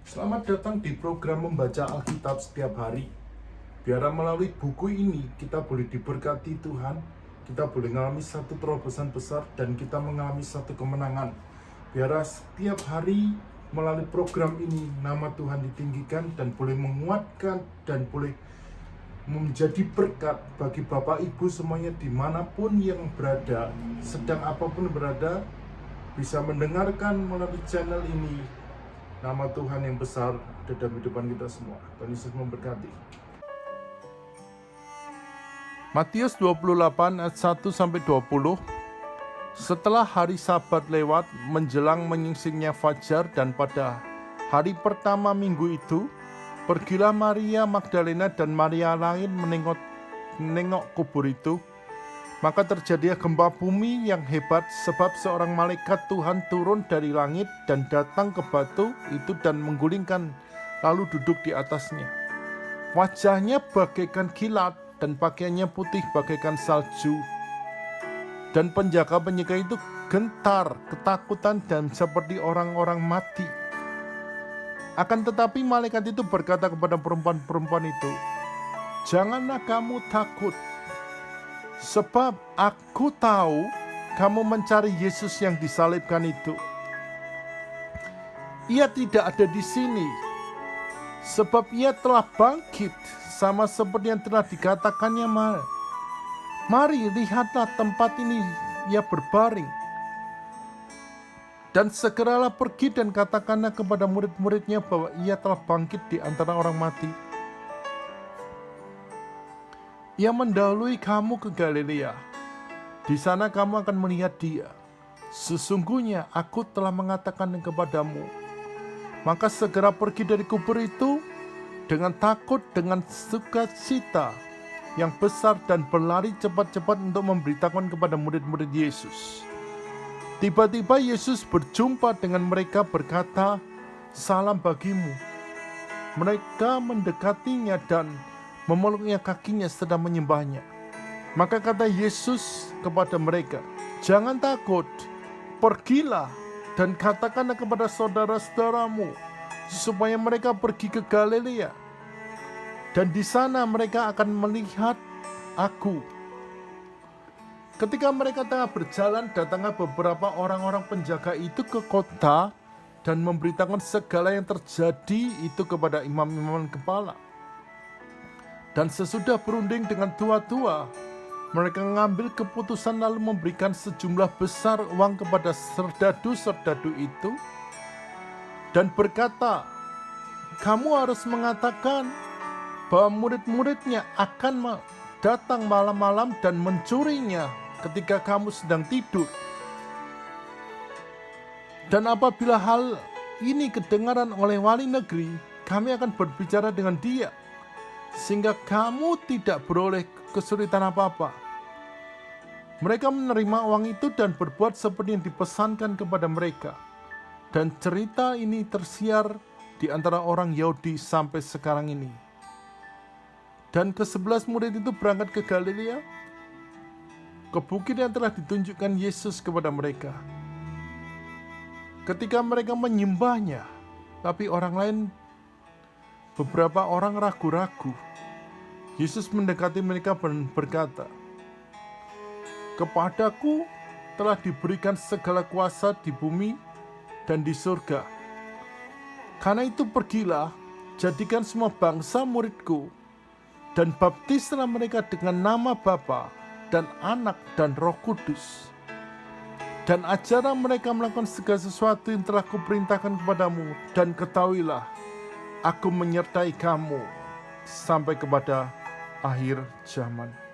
Selamat datang di program membaca Alkitab setiap hari. Biar melalui buku ini kita boleh diberkati Tuhan, kita boleh mengalami satu terobosan besar dan kita mengalami satu kemenangan. Biar setiap hari melalui program ini nama Tuhan ditinggikan dan boleh menguatkan dan boleh menjadi berkat bagi Bapak Ibu semuanya dimanapun yang berada, sedang apapun berada, bisa mendengarkan melalui channel ini. Nama Tuhan yang besar ada dalam kehidupan kita semua. Tuhan Yesus memberkati. Matius 28 ayat 1-20. Setelah hari Sabat lewat, menjelang menyingsingnya fajar dan pada hari pertama minggu itu, pergilah Maria Magdalena dan Maria lain menengok kubur itu. Maka terjadilah gempa bumi yang hebat sebab seorang malaikat Tuhan turun dari langit dan datang ke batu itu dan menggulingkan lalu duduk di atasnya. Wajahnya bagaikan kilat dan pakaiannya putih bagaikan salju. Dan penjaga-penjaga itu gentar, ketakutan dan seperti orang-orang mati. Akan tetapi malaikat itu berkata kepada perempuan-perempuan itu, "Janganlah kamu takut. Sebab aku tahu kamu mencari Yesus yang disalibkan itu. Ia tidak ada di sini, sebab ia telah bangkit sama seperti yang telah dikatakannya. Mari lihatlah tempat ini ia berbaring. Dan segeralah pergi dan katakanlah kepada murid-muridnya bahwa ia telah bangkit di antara orang mati. Ia mendahului kamu ke Galilea. Di sana kamu akan melihat dia. Sesungguhnya aku telah mengatakan kepadamu." Maka segera pergi dari kubur itu dengan takut, dengan sukacita yang besar dan berlari cepat-cepat untuk memberitakan kepada murid-murid Yesus. Tiba-tiba Yesus berjumpa dengan mereka berkata, "Salam bagimu." Mereka mendekatinya dan memeluknya kakinya sedang menyembahnya. Maka kata Yesus kepada mereka, "Jangan takut, pergilah dan katakanlah kepada saudara-saudaramu supaya mereka pergi ke Galilea. Dan di sana mereka akan melihat aku." Ketika mereka tengah berjalan, datanglah beberapa orang-orang penjaga itu ke kota dan memberitakan segala yang terjadi itu kepada imam-imam kepala. Dan sesudah berunding dengan tua-tua, mereka mengambil keputusan lalu memberikan sejumlah besar uang kepada serdadu-serdadu itu dan berkata, "Kamu harus mengatakan bahwa murid-muridnya akan datang malam-malam dan mencurinya ketika kamu sedang tidur. Dan apabila hal ini kedengaran oleh wali negeri, kami akan berbicara dengan dia, sehingga kamu tidak beroleh kesulitan apa-apa." Mereka menerima uang itu dan berbuat seperti yang dipesankan kepada mereka. Dan cerita ini tersiar di antara orang Yahudi sampai sekarang ini. Dan ke-11 murid itu berangkat ke Galilea, ke bukit yang telah ditunjukkan Yesus kepada mereka. Ketika mereka menyembahnya, tapi orang lain, beberapa orang ragu-ragu. Yesus mendekati mereka dan berkata, "Kepadaku telah diberikan segala kuasa di bumi dan di surga. Karena itu pergilah, jadikan semua bangsa muridku, dan baptislah mereka dengan nama Bapa dan Anak dan Roh Kudus. Dan ajarlah mereka melakukan segala sesuatu yang telah kuperintahkan kepadamu, dan ketahuilah, aku menyertai kamu sampai kepada akhir zaman."